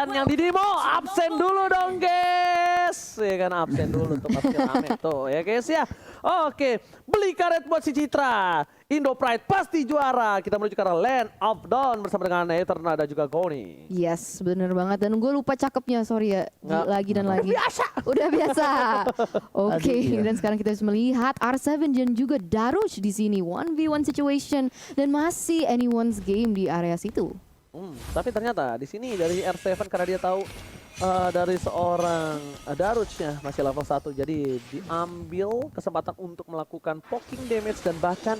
dan yang di demo absen dulu dong guys. Ya kan absen dulu tuh pasti rame tuh ya guys ya. Oke, beli karet buat si Citra. Indo Pride pasti juara. Kita menuju ke arah Land of Dawn bersama dengan Eterna dan juga Goni. Yes, bener banget. Dan gue lupa cakepnya, sorry ya. Lagi dan lagi. Biasa. Udah biasa. Oke, Aduh, iya. dan sekarang kita bisa melihat R7 dan juga Darush di sini 1v1 situation dan masih anyone's game di area situ. Tapi ternyata di sini dari R7 karena dia tahu dari seorang Darushnya masih level 1, jadi diambil kesempatan untuk melakukan poking damage dan bahkan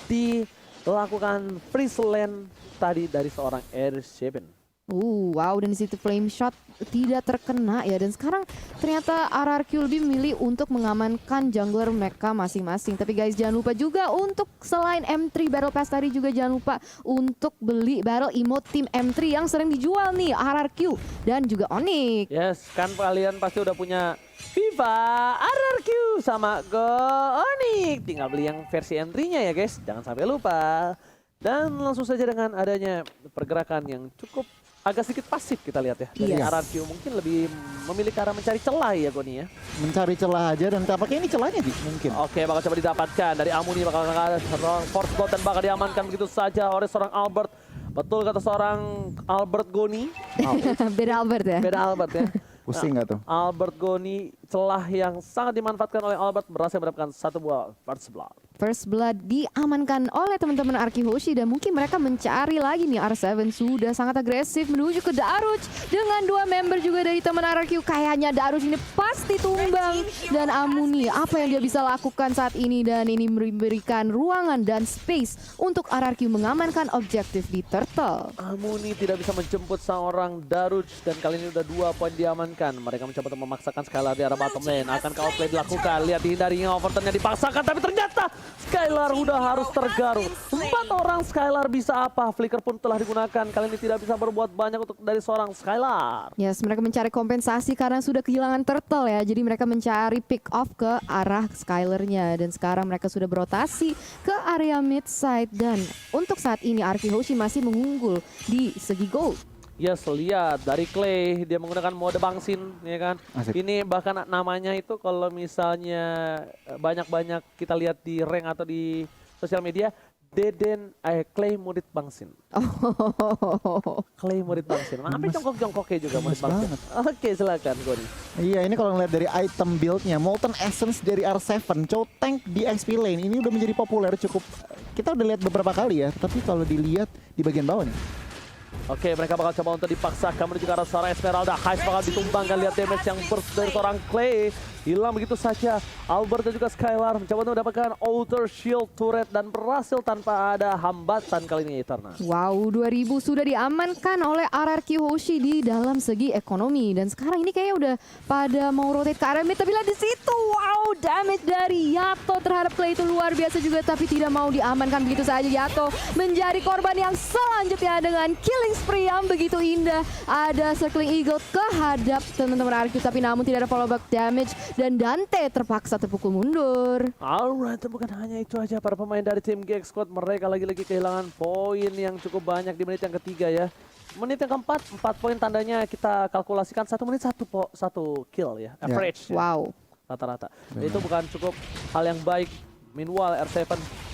dilakukan freeze land tadi dari seorang R7. Wow, dan di situ flame shot tidak terkena ya. Dan sekarang ternyata RRQ lebih memilih untuk mengamankan jungler mereka masing-masing. Tapi guys, jangan lupa juga untuk selain M3 Battle Pass tadi juga jangan lupa untuk beli battle emote tim M3 yang sering dijual nih, RRQ dan juga Onyx. Yes, kan kalian pasti udah punya FIFA, RRQ sama Go Onyx. Tinggal beli yang versi M3-nya ya guys, jangan sampai lupa. Dan langsung saja dengan adanya pergerakan yang cukup agak sedikit pasif kita lihat ya dari Yes. RRQ, mungkin lebih memilih ke arah mencari celah ya Goni ya. Mencari celah aja dan tampaknya ini celahnya Di, mungkin. Oke, bakal coba didapatkan dari Amuni, bakal ada force blood dan bakal diamankan begitu saja oleh seorang Albert. Betul kata seorang Albert Goni. Beda Albert ya. Beda Albert ya. Pusing nggak tuh? Albert Goni, celah yang sangat dimanfaatkan oleh Albert, berhasil mendapatkan satu buah first blood. First Blood diamankan oleh teman-teman Arki Hoshi dan mungkin mereka mencari lagi nih. R7 sudah sangat agresif menuju ke Darush dengan 2 member juga dari teman RRQ. Kayaknya Darush ini pasti tumbang. Dan Amuni, apa yang dia bisa lakukan saat ini, dan ini memberikan ruangan dan space untuk RRQ mengamankan objektif di Turtle. Amuni tidak bisa menjemput seorang Darush dan kali ini udah 2 poin diamankan. Mereka mencoba untuk memaksakan Skylar di arah bottom lane. Akan outplay dilakukan, lihat dihindarinya overturnnya dipaksakan, tapi ternyata Skylar udah harus tergaruk. 4 orang Skylar bisa apa? Flicker pun telah digunakan. Kali ini tidak bisa berbuat banyak untuk dari seorang Skylar. Yes, mereka mencari kompensasi karena sudah kehilangan Turtle ya. Jadi mereka mencari pick off ke arah Skylar-nya. Dan sekarang mereka sudah berotasi ke area mid side. Dan untuk saat ini Arki Hoshi masih mengunggul di segi gold. Yes, lihat dari Clay dia menggunakan mode bangsin ya kan. Asik. Ini bahkan namanya itu kalau misalnya banyak-banyak kita lihat di rank atau di sosial media, Clay murid bangsin. Oh. Clay murid bangsin. Nah, sampai jongkok-jongkoknya juga murid Gemes bangsin. banget. Oke, silakan Goni. Iya, ini kalau ngeliat dari item build-nya, Molten Essence dari R7, Chow Tank di XP lane ini udah menjadi populer cukup. Kita udah lihat beberapa kali ya, tapi kalau dilihat di bagian bawah nih. Oke, mereka bakal coba untuk dipaksakan menuju ke arah seorang Esmeralda. Heist bakal ditumbangkan, lihat damage yang burst dari seorang Clay. Hilang begitu saja. Albert dan juga Skylar mencoba untuk mendapatkan Outer Shield Turret dan berhasil tanpa ada hambatan kali ini Eterna. Wow, 2000 sudah diamankan oleh RRQ Hoshi di dalam segi ekonomi. Dan sekarang ini kayaknya udah pada mau rotate ke area mid. Tapi lihat di situ, wow, damage dari Yato terhadap Clay itu luar biasa juga. Tapi tidak mau diamankan begitu saja. Yato menjadi korban yang selanjutnya dengan killing spree yang begitu indah. Ada Circling Eagle kehadap teman-teman RRQ. Tapi namun tidak ada follow back damage. Dan Dante terpaksa terpukul mundur. Alright, bukan hanya itu aja para pemain dari tim GX Squad, mereka lagi-lagi kehilangan poin yang cukup banyak di menit yang ketiga ya. Menit yang keempat, 4 poin tandanya kita kalkulasikan 1 menit 1 kill ya, average. Ya. Wow. Rata-rata. Itu bukan cukup hal yang baik. Meanwhile R7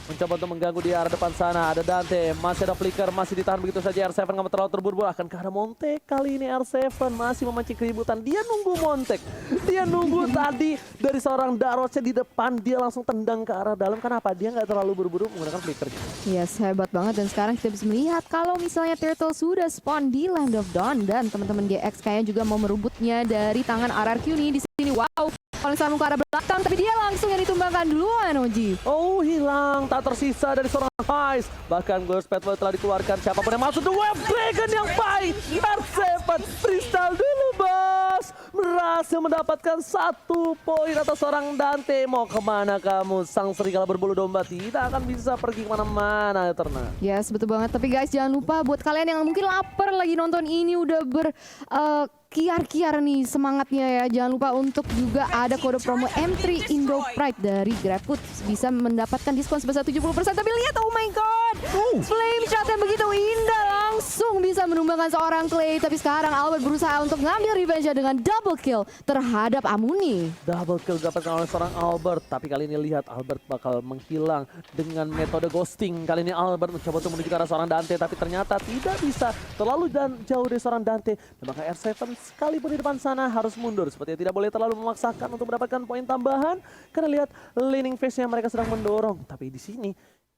mencoba untuk mengganggu di arah depan sana. Ada Dante, masih ada Flicker, masih ditahan begitu saja. R7 nggak mau terlalu terburu-buru. Akan ke arah Montek. Kali ini R7 masih memancing keributan. Dia nunggu Montek. Dia nunggu tadi dari seorang Darosnya di depan. Dia langsung tendang ke arah dalam. Kenapa? Dia nggak terlalu buru-buru menggunakan Flicker. Yes, hebat banget. Dan sekarang kita bisa melihat kalau misalnya Turtle sudah spawn di Land of Dawn. Dan teman-teman GX kayaknya juga mau merebutnya dari tangan RRQ nih di sini. Wow. Kalau misalnya ke arah belakang, tapi dia langsung yang ditumbangkan duluan, Oji. Oh, hilang. Tak tersisa dari seorang Heist. Bahkan Ghost Patrol telah dikeluarkan. Siapapun yang masuk, The Web Dragon yang baik. R7 freestyle dulu, bos. Berhasil mendapatkan 1 poin atas seorang Dante. Mau kemana kamu? Sang serigala berbulu domba tidak akan bisa pergi kemana-mana, Eterna. Yes, betul banget. Tapi guys, jangan lupa buat kalian yang mungkin lapar lagi nonton ini udah kiar-kiar nih semangatnya ya. Jangan lupa untuk juga ada kode promo M3 Indo Pride dari GrabFood. Bisa mendapatkan diskon sebesar 70%. Tapi lihat, oh my god, flame shot yang begitu indah langsung bisa menumbangkan seorang Clay. Tapi sekarang Albert berusaha untuk ngambil revenge dengan double kill terhadap Amuni. Double kill didapatkan oleh seorang Albert, tapi kali ini lihat Albert bakal menghilang dengan metode ghosting. Kali ini Albert mencoba untuk menuju ke arah seorang Dante, tapi ternyata tidak bisa, terlalu jauh dari seorang Dante. Dan maka R7 sekalipun di depan sana harus mundur, sepertinya tidak boleh terlalu memaksakan untuk mendapatkan poin tambahan. Karena lihat laning phase-nya mereka sedang mendorong, tapi di sini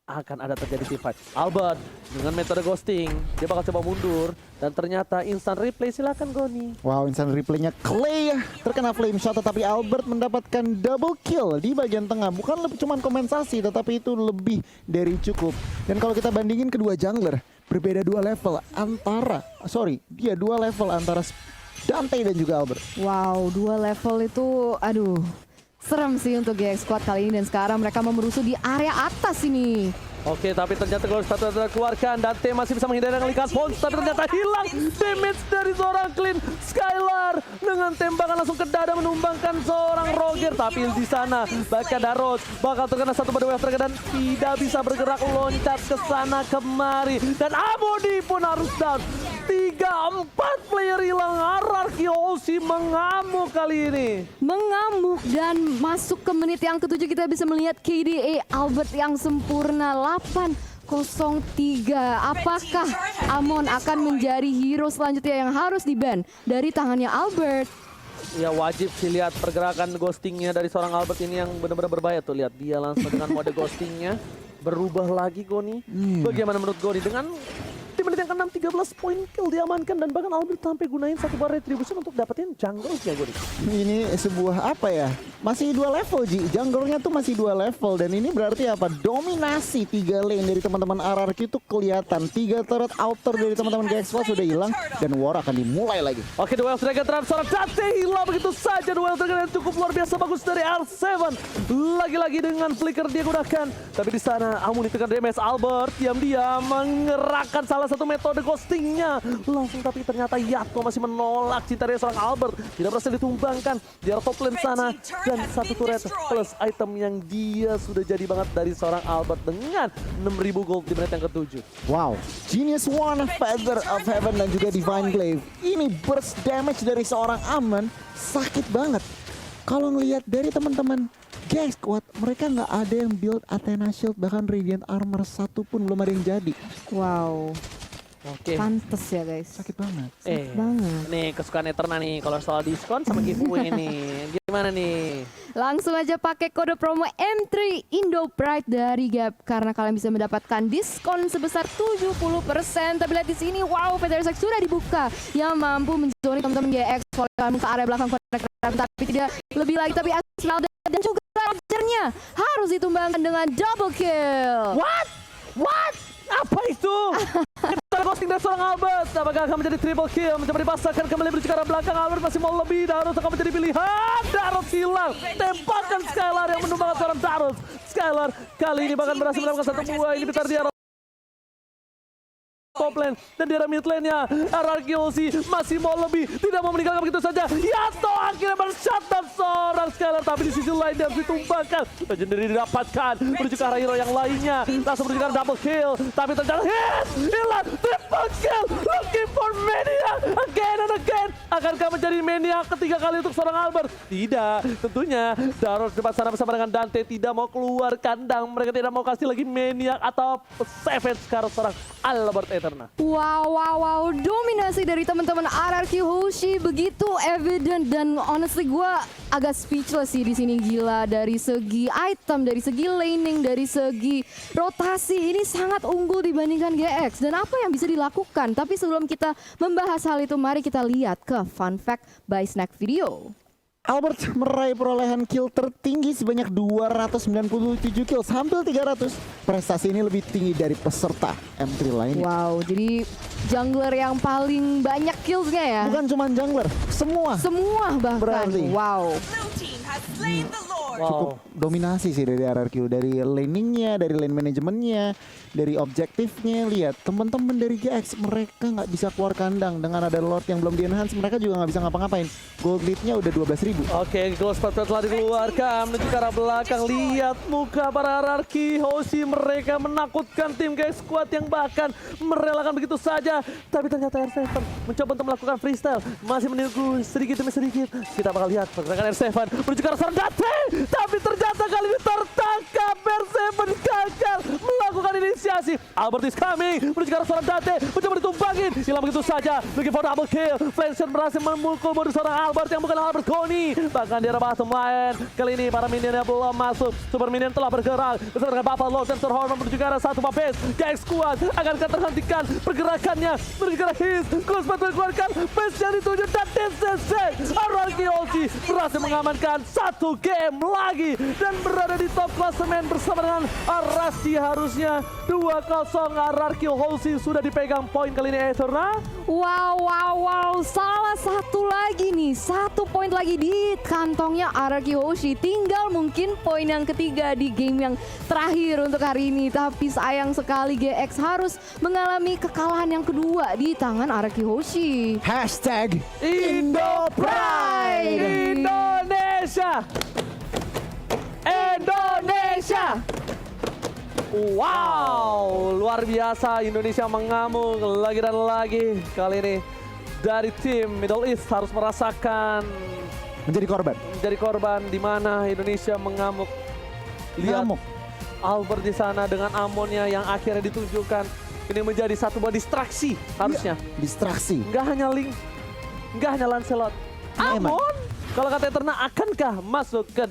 akan ada terjadi team fight. Albert dengan metode ghosting, dia bakal coba mundur dan ternyata instant replay. Silakan Goni. Wow, instant replaynya Clay terkena flame shot, tetapi Albert mendapatkan double kill di bagian tengah. Bukan cuma kompensasi, tetapi itu lebih dari cukup. Dan kalau kita bandingin kedua jungler, berbeda dua level antara, dua level antara Dante dan juga Albert. Wow, 2 level itu, aduh, serem sih untuk GX Squad kali ini. Dan sekarang mereka memerusuh di area atas ini. Oke, tapi ternyata kalau satu keluarkan, Dante masih bisa menghindari dengan Likas Pons, tapi ternyata hilang damage dari seorang Clean. Skylar dengan tembakan langsung ke dada menumbangkan seorang Roger, tapi di sana bahkan Daros bakal terkena satu pada wave dan tidak bisa bergerak, loncat ke sana kemari, dan Amodi pun harus down. 3-4 player hilang. RRQ Hoshi mengamuk kali ini. Mengamuk dan masuk ke menit yang ke-7 kita bisa melihat KDA Albert yang sempurna 8-0-3. Apakah Amon akan menjadi hero selanjutnya yang harus di-ban dari tangannya Albert? Ya wajib sih lihat pergerakan ghostingnya dari seorang Albert ini yang benar-benar berbahaya tuh. Lihat dia langsung dengan mode ghostingnya berubah lagi Goni. Bagaimana menurut Goni dengan di menit yang ke-6 13 poin kill diamankan dan bahkan Albert sampai gunain satu bar retribution untuk dapetin jungle-nya Goni. Ini sebuah apa ya? Masih 2 level Ji. Jungle-nya tuh masih 2 level dan ini berarti apa? Dominasi 3 lane dari teman-teman RRQ itu kelihatan. 3 turret outer dari teman-teman GX Squad sudah hilang dan war akan dimulai lagi. Oke, duel Dragon terhadap seorang Dante hilang begitu saja. Duel Dragon yang cukup luar biasa bagus dari R7. Lagi-lagi dengan flicker dia gunakan. Tapi di sana Amuni tekan damage. Albert diam-diam mengerahkan salah satu metode ghostingnya langsung, tapi ternyata Yato masih menolak cinta dari seorang Albert. Tidak berhasil ditumbangkan di arah top lane sana, dan satu turret plus item yang dia sudah jadi banget dari seorang Albert dengan 6.000 gold di menit yang ke-7. Wow, Genius One, Feather of Heaven dan juga Divine Glaive. Ini burst damage dari seorang Amon sakit banget. Kalau ngelihat dari teman-teman GX Squad, mereka nggak ada yang build Athena Shield, bahkan Radiant Armor satu pun belum ada yang jadi. Wow, Oke. pantes ya guys. Sakit banget. Banget. Nih kesukaan Eterna nih kalau soal diskon sama giveaway nih. Gimana nih? Langsung aja pakai kode promo M3 Indo Pride dari Gap karena kalian bisa mendapatkan diskon sebesar 70%. Tapi lihat di sini, wow, Feather Sex sudah dibuka yang mampu menjoni teman-teman GX kalian ke area belakang konektor, tapi tidak lebih lagi, tapi Arsenal dan juga Rogernya harus ditumbangkan dengan double kill. What? Apa itu? Kita ghosting dari seorang Albert. Apakah akan menjadi triple kill? Mencoba dipasangkan kembali menuju ke arah belakang. Albert masih mau lebih. Daros akan menjadi pilihan. Daros hilang. Tembakan Skylar yang menumbangkan seorang Daros. Skylar kali ini bahkan berhasil mendapatkan satu buah. Ini pintar dia top lane dan di arah mid lane-nya RRQ Hoshi masih mau lebih, tidak mau meninggalkan begitu saja. Yato akhirnya men-shutdown seorang Skylar, tapi di sisi lain dia harus ditumbangkan. Legendary didapatkan menuju ke arah hero yang lainnya, langsung menuju ke arah double kill, tapi ternyata hilang triple kill, looking for Maniac again and again. Akankah menjadi Maniac ketiga kali untuk seorang Albert? Tidak, tentunya Daros depan sana bersama dengan Dante tidak mau keluar kandang, mereka tidak mau kasih lagi Maniac atau Savage ke arah seorang Albert Eterna. Wow, dominasi dari teman-teman RRQ Hoshi begitu evident dan honestly gue agak speechless sih di sini. Gila, dari segi item, dari segi laning, dari segi rotasi ini sangat unggul dibandingkan GX. Dan apa yang bisa dilakukan? Tapi sebelum kita membahas hal itu, mari kita lihat ke fun fact by Snack Video. Albert meraih perolehan kill tertinggi sebanyak 297 kill, hampir 300. Prestasi ini lebih tinggi dari peserta M3 lainnya. Wow, jadi jungler yang paling banyak killsnya ya? Bukan cuma jungler, semua. Semua bahkan. Berarti. Wow. Cukup dominasi sih dari RRQ, dari laningnya, dari lane manajemennya, dari objektifnya, lihat teman-teman dari GX mereka nggak bisa keluar kandang dengan ada Lord yang belum di-enhance, mereka juga nggak bisa ngapa-ngapain. Gold lead-nya udah 12.000. Oke, Ghost Patrol telah dikeluarkan menuju ke arah belakang. Lihat muka para RRQ Hoshi, mereka menakutkan tim GX Squad yang bahkan merelakan begitu saja. Tapi ternyata R7 mencoba untuk melakukan freestyle, masih menunggu sedikit demi sedikit. Kita bakal lihat pergerakan R7 menuju ke arah Sardate, tapi ternyata kali ini tertangkap. R7 gagal melakukan inisiasi. Albert is coming menuju ke arah Sardate, mencoba ditumbangin, hilang begitu saja. Looking for double kill. Flansher berhasil memukul modus seorang Albert yang bukan Albert Goni. Bahkan di arah bottom lane kali ini para minionnya belum masuk. Super minion telah bergerak bersama dengan Buffalo Sensor Horn menuju ke arah satu base. GX Squad akan terhentikan pergerakannya menuju ke arah His. Ghost Patrol keluarkan base yang dituju dan DCC RRQ Hoshi berhasil mengamankan satu game lagi dan berada di top klasemen bersama dengan Arasti. Harusnya 2-0 RRQ Hoshi sudah dipegang poin kali ini Eterna. Wow, salah satu lagi nih, 1 poin lagi di kantongnya RRQ Hoshi. Tinggal mungkin poin yang ketiga di game yang terakhir untuk hari ini. Tapi sayang sekali GX harus mengalami kekalahan yang kedua di tangan RRQ Hoshi. Hashtag Indo Pride Indonesia. Wow, luar biasa, Indonesia mengamuk lagi dan lagi. Kali ini dari tim Middle East harus merasakan menjadi korban di mana Indonesia mengamuk. Lihat Ngamuk. Albert di sana dengan Amonnya yang akhirnya ditunjukkan. Ini menjadi satu buah distraksi harusnya. distraksi. Nggak hanya Link, nggak hanya Lancelot. Emang. Amon, kalau kata Eterna, akankah masuk ke